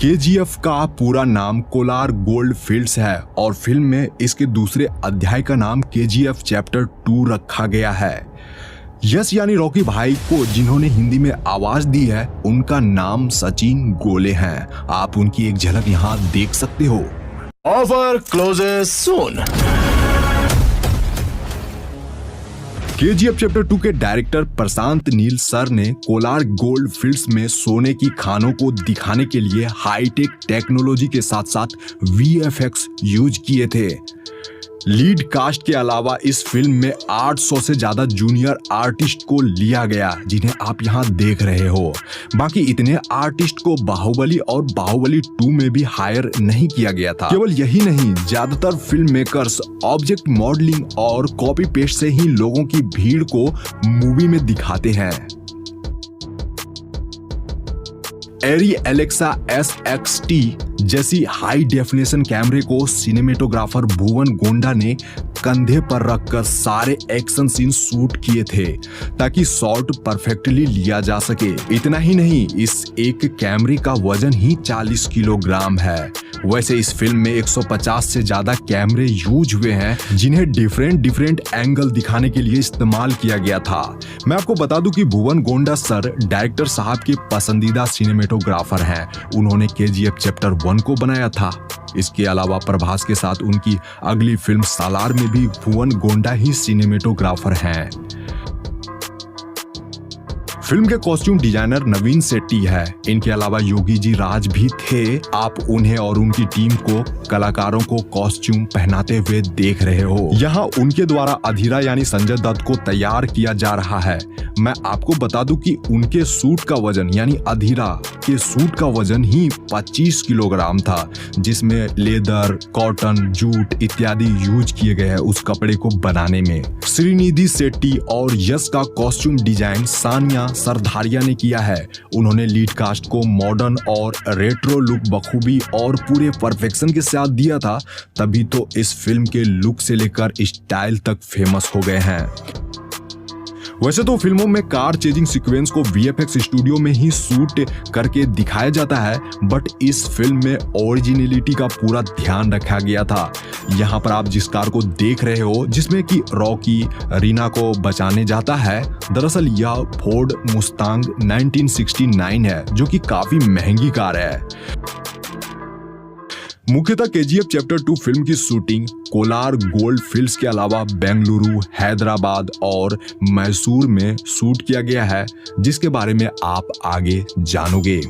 KGF का पूरा नाम कोलार गोल्ड फील्ड्स है और फिल्म में इसके दूसरे अध्याय का नाम केजीएफ चैप्टर 2 रखा गया है। यस यानी रॉकी भाई को जिन्होंने हिंदी में आवाज दी है उनका नाम सचिन गोले हैं। आप उनकी एक झलक यहाँ देख सकते हो। ऑफर क्लोजेस सून। केजीएफ चैप्टर 2 के डायरेक्टर प्रशांत नील सर ने कोलार गोल्ड फील्ड्स में सोने की खानों को दिखाने के लिए हाईटेक टेक्नोलॉजी के साथ साथ वीएफएक्स यूज किए थे। लीड कास्ट के अलावा इस फिल्म में 800 से ज्यादा जूनियर आर्टिस्ट को लिया गया जिन्हें आप यहां देख रहे हो। बाकी इतने आर्टिस्ट को बाहुबली और बाहुबली 2 में भी हायर नहीं किया गया था। केवल यही नहीं, ज्यादातर फिल्म मेकर्स ऑब्जेक्ट मॉडलिंग और कॉपी पेस्ट से ही लोगों की भीड़ को मूवी में दिखाते हैं। एरी एलेक्सा SXT जैसी हाई डेफिनेशन कैमरे को सिनेमेटोग्राफर भुवन गोंडा ने कंधे पर रखकर सारे एक्शन सीन शूट किए थे ताकि शॉट परफेक्टली लिया जा सके। इतना ही नहीं, इस एक कैमरे का वजन ही 40 किलोग्राम है। वैसे इस फिल्म में 150 से ज्यादा कैमरे यूज हुए हैं जिन्हें डिफरेंट एंगल दिखाने के लिए इस्तेमाल किया गया था। मैं आपको बता दूं कि भुवन गोंडा सर डायरेक्टर साहब के पसंदीदा सिनेमेटोग्राफर हैं। उन्होंने केजीएफ चैप्टर 1 को बनाया था। इसके अलावा प्रभास के साथ उनकी अगली फिल्म सालार में भी भुवन गोंडा ही सिनेमेटोग्राफर हैं। फिल्म के कॉस्ट्यूम डिजाइनर नवीन सेट्टी है। इनके अलावा योगी जी राज भी थे। आप उन्हें और उनकी टीम को कलाकारों को कॉस्ट्यूम पहनाते हुए देख रहे हो। यहाँ उनके द्वारा अधीरा यानी संजय दत्त को तैयार किया जा रहा है। मैं आपको बता दूं कि उनके सूट का वजन यानी अधीरा के सूट का वजन ही 25 किलोग्राम था, जिसमें लेदर, कॉटन, जूट इत्यादि यूज किए गए हैं उस कपड़े को बनाने में। श्रीनिधि शेट्टी और यश का कॉस्ट्यूम डिजाइन सानिया सरधारिया ने किया है। उन्होंने लीड कास्ट को मॉडर्न और रेट्रो लुक बखूबी और पूरे परफेक्शन के साथ दिया था, तभी तो इस फिल्म के लुक से लेकर स्टाइल तक फेमस हो गए हैं। वैसे तो फिल्मों में कार चेजिंग सीक्वेंस को वीएफएक्स स्टूडियो में ही शूट करके दिखाया जाता है, बट इस फिल्म में ओरिजिनलिटी का पूरा ध्यान रखा गया था। यहाँ पर आप जिस कार को देख रहे हो जिसमें कि रॉकी रीना को बचाने जाता है, दरअसल यह फोर्ड मुस्तांग 1969 है जो कि काफी महंगी कार है। मुख्यतः केजीएफ चैप्टर 2 फिल्म की शूटिंग कोलार गोल्ड फील्ड्स के अलावा बेंगलुरु, हैदराबाद और मैसूर में शूट किया गया है, जिसके बारे में आप आगे जानोगे।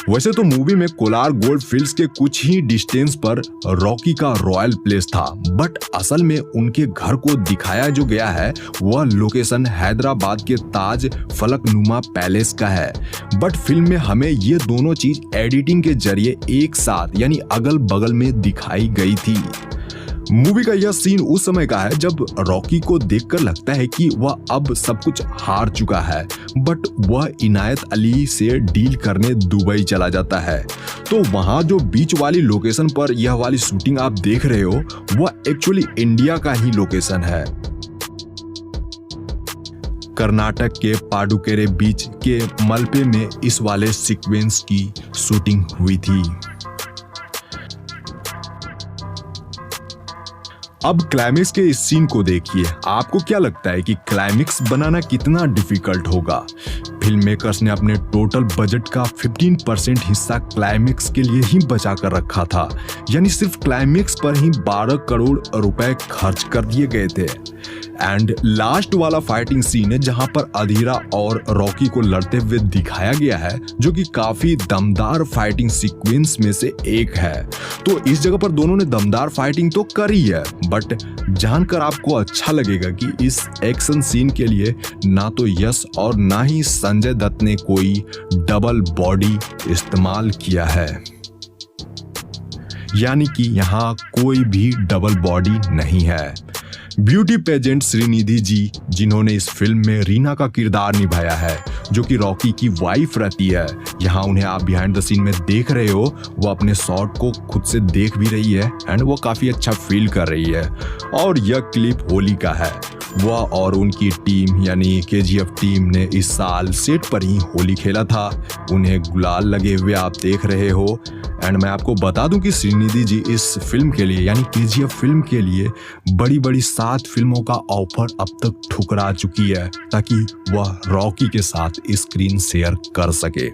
वैसे तो मूवी में कोलार गोल्ड फील्ड्स के कुछ ही डिस्टेंस पर रॉकी का रॉयल प्लेस था, बट असल में उनके घर को दिखाया जो गया है वह लोकेशन हैदराबाद के ताज फलकनुमा पैलेस का है। बट फिल्म में हमें ये दोनों चीज एडिटिंग के जरिए एक साथ यानी अगल बगल में दिखाई गई थी। मूवी का यह सीन उस समय का है जब रॉकी को देखकर लगता है कि वह अब सब कुछ हार चुका है, बट वह इनायत अली से डील करने दुबई चला जाता है। तो वहां जो बीच वाली लोकेशन पर यह वाली शूटिंग आप देख रहे हो वह एक्चुअली इंडिया का ही लोकेशन है। कर्नाटक के पाडुकेरे बीच के मलपे में इस वाले सीक्वेंस की शूटिंग हुई थी। अब क्लाइमेक्स के इस सीन को देखिए। आपको क्या लगता है कि क्लाइमेक्स बनाना कितना डिफिकल्ट होगा? फिल्म मेकर्स ने अपने टोटल बजट का 15% हिस्सा क्लाइमेक्स के लिए ही बचा कर रखा था, यानी सिर्फ क्लाइमेक्स पर ही 12 करोड़ रुपए खर्च कर दिए गए थे। एंड लास्ट वाला फाइटिंग सीन है जहां पर अधीरा और रॉकी को लड़ते हुए दिखाया गया है, जो कि काफी दमदार फाइटिंग सीक्वेंस में से एक है। तो इस जगह पर दोनों ने दमदार फाइटिंग तो करी है, बट जानकर आपको अच्छा लगेगा कि इस एक्शन सीन के लिए ना तो यश और ना ही संजय दत्त ने कोई डबल बॉडी इस्तेमाल किया है, यानी कि यहाँ कोई भी डबल बॉडी नहीं है। ब्यूटी पेजेंट श्रीनिधि जी, जिन्होंने इस फिल्म में रीना का किरदार निभाया है, जो कि रॉकी की वाइफ रहती है, यहाँ उन्हें आप बिहाइंड द सीन में देख रहे हो। वो अपने शॉट को खुद से देख भी रही है एंड वो काफी अच्छा फील कर रही है। और यह क्लिप होली का है। वह और उनकी टीम यानी केजीएफ टीम ने इस साल सेट पर ही होली खेला था। उन्हें गुलाल लगे हुए आप देख रहे हो। एंड मैं आपको बता दूं कि श्रीनिधि जी इस फिल्म के लिए यानी केजीएफ फिल्म के लिए बड़ी बड़ी 7 फिल्मों का ऑफर अब तक ठुकरा चुकी है ताकि वह रॉकी के साथ स्क्रीन शेयर कर सके।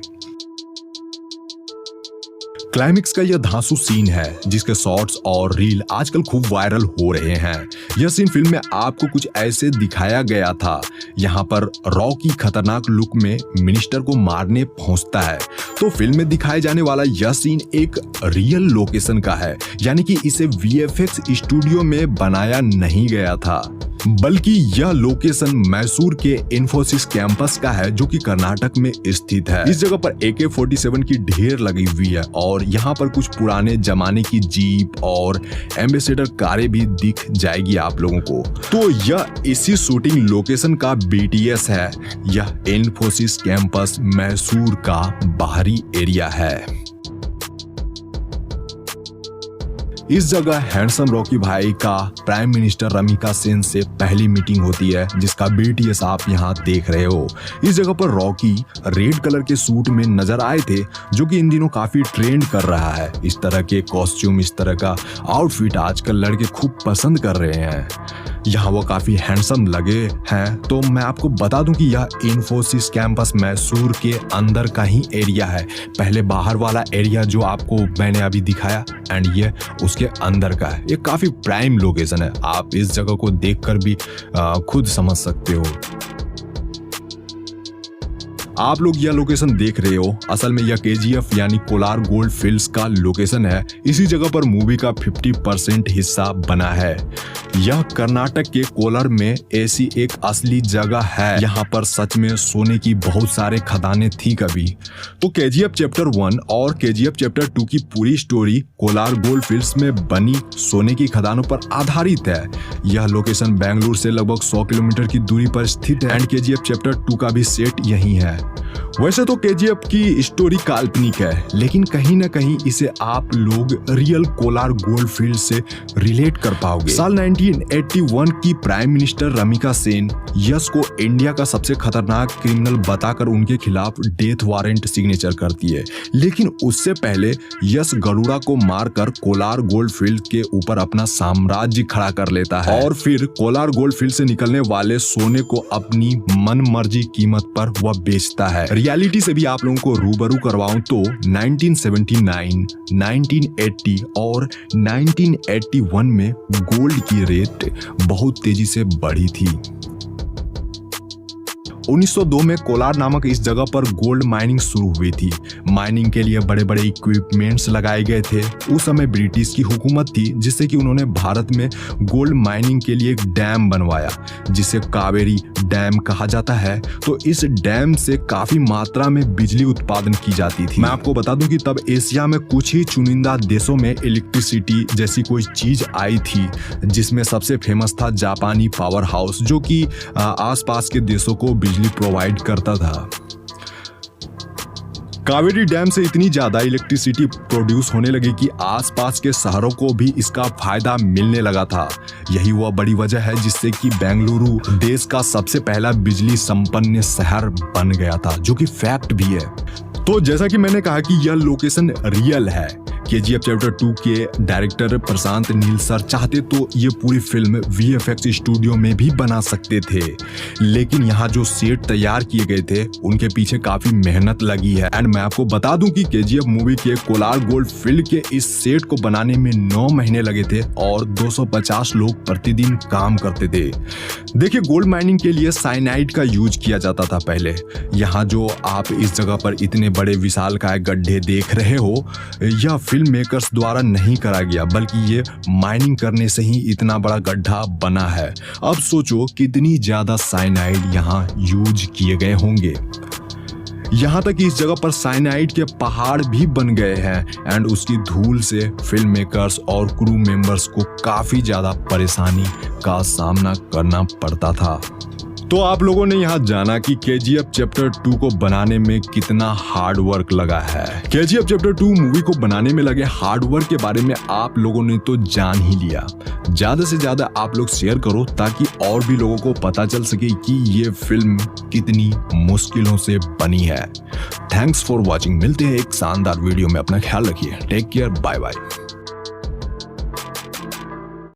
क्लाइमेक्स का यह धांसू सीन है जिसके शॉट्स और रील आजकल खूब वायरल हो रहे हैं। यह सीन फिल्म में आपको कुछ ऐसे दिखाया गया था। यहाँ पर रॉकी खतरनाक लुक में मिनिस्टर को मारने पहुंचता है। तो फिल्म में दिखाए जाने वाला यह सीन एक रियल लोकेशन का है, यानी कि इसे वीएफएक्स स्टूडियो में बनाया नहीं गया था, बल्कि यह लोकेशन मैसूर के इन्फोसिस कैंपस का है जो कि कर्नाटक में स्थित है। इस जगह पर AK-47 की ढेर लगी हुई है और यहाँ पर कुछ पुराने जमाने की जीप और एम्बेसडर कारें भी दिख जाएगी आप लोगों को। तो यह इसी शूटिंग लोकेशन का BTS है। यह इन्फोसिस कैंपस मैसूर का बाहरी एरिया है। इस जगह हैंडसम रॉकी भाई का प्राइम मिनिस्टर रमिका सेन से पहली मीटिंग होती है जिसका BTS आप यहाँ देख रहे हो। इस जगह पर रॉकी रेड कलर के सूट में नजर आए थे जो कि इन दिनों काफी ट्रेंड कर रहा है। इस तरह के कॉस्ट्यूम, इस तरह का आउटफिट आजकल लड़के खूब पसंद कर रहे हैं। यहाँ वो काफी हैंडसम लगे हैं। तो मैं आपको बता दूं कि यह इन्फोसिस कैंपस मैसूर के अंदर का ही एरिया है। पहले बाहर वाला एरिया जो आपको मैंने अभी दिखाया एंड ये उसके अंदर का है। ये काफी प्राइम लोकेशन है। आप इस जगह को देखकर भी खुद समझ सकते हो। आप लोग यह लोकेशन देख रहे हो, असल में यह KGF यानी कोलार गोल्ड फील्ड्स का लोकेशन है। इसी जगह पर मूवी का 50% हिस्सा बना है। यह कर्नाटक के कोलार में ऐसी एक असली जगह है। यहाँ पर सच में सोने की बहुत सारे खदानें थी कभी। तो KGF चैप्टर 1 और KGF चैप्टर 2 की पूरी स्टोरी कोलार गोल्ड फील्ड्स में बनी सोने की खदानों पर आधारित है। यह लोकेशन बेंगलुरु से लगभग 100 किलोमीटर की दूरी पर स्थित है एंड KGF चैप्टर 2 का भी सेट यही है। वैसे तो KGF की स्टोरी काल्पनिक है, लेकिन कहीं ना कहीं इसे आप लोग रियल कोलार गोल्ड फील्ड से रिलेट कर पाओगे। साल 1981 की प्राइम मिनिस्टर रमिका सेन यश को इंडिया का सबसे खतरनाक क्रिमिनल बताकर उनके खिलाफ डेथ वारंट सिग्नेचर करती है। लेकिन उससे पहले यश गरुड़ा को मारकर कोलार गोल्ड फील्ड के ऊपर अपना साम्राज्य खड़ा कर लेता है और फिर कोलार गोल्ड फील्ड से निकलने वाले सोने को अपनी मन मर्जी कीमत पर वह बेचता है। रियलिटी से भी आप लोगों को रूबरू करवाऊं तो 1979, 1980 और 1981 में गोल्ड की रेट बहुत तेजी से बढ़ी थी। 1902 में कोलार नामक इस जगह पर गोल्ड माइनिंग शुरू हुई थी। माइनिंग के लिए बड़े बड़े इक्विपमेंट्स लगाए गए थे। उस समय ब्रिटिश की हुकूमत थी जिससे कि उन्होंने भारत में गोल्ड माइनिंग के लिए एक डैम बनवाया जिसे कावेरी डैम कहा जाता है। तो इस डैम से काफी मात्रा में बिजली उत्पादन की जाती थी। मैं आपको बता दूं कि तब एशिया में कुछ ही चुनिंदा देशों में इलेक्ट्रिसिटी जैसी कोई चीज आई थी, जिसमें सबसे फेमस था जापानी पावर हाउस जो कि आसपास के देशों को बिजली प्रोवाइड करता था। कावेरी डैम से इतनी ज्यादा इलेक्ट्रिसिटी प्रोड्यूस होने लगी कि आसपास के शहरों को भी इसका फायदा मिलने लगा था। यही वह बड़ी वजह है जिससे कि बेंगलुरु देश का सबसे पहला बिजली संपन्न शहर बन गया था, जो कि फैक्ट भी है। तो जैसा कि मैंने कहा कि यह लोकेशन रियल है। KGF चैप्टर 2 के डायरेक्टर प्रशांत नील सर चाहते तो ये पूरी फिल्म VFX स्टूडियो में भी बना सकते थे, लेकिन यहाँ जो सेट तैयार किए गए थे उनके पीछे काफी मेहनत लगी है। एंड मैं आपको बता दूं कि KGF मूवी के कोलार गोल्ड फील्ड के इस सेट को बनाने में 9 महीने लगे थे और 250 लोग प्रतिदिन काम करते थे। देखिए, गोल्ड माइनिंग के लिए साइनाइड का यूज किया जाता था पहले। यहाँ जो आप इस जगह पर इतने बड़े विशालकाय गड्ढे देख रहे हो, यह फिल्म मेकर्स द्वारा नहीं करा गया, बल्कि ये माइनिंग करने से ही इतना बड़ा गड्ढा बना है। अब सोचो कितनी ज्यादा साइनाइड यहाँ यूज किए गए होंगे। यहाँ तक कि इस जगह पर साइनाइड के पहाड़ भी बन गए हैं एंड उसकी धूल से फिल्म मेकर्स और क्रू मेंबर्स को काफी ज्यादा परेशानी का सामना करना पड़ता था। तो आप लोगों ने यहाँ जाना कि KGF चैप्टर 2 को बनाने में कितना हार्ड वर्क लगा है। KGF चैप्टर 2 मूवी को बनाने में लगे हार्ड वर्क के बारे में आप लोगों ने तो जान ही लिया। ज्यादा से ज्यादा आप लोग शेयर करो ताकि और भी लोगों को पता चल सके कि ये फिल्म कितनी मुश्किलों से बनी है। Thanks for watching. मिलते हैं एक शानदार वीडियो में। अपना ख्याल रखिए। Take care. Bye bye.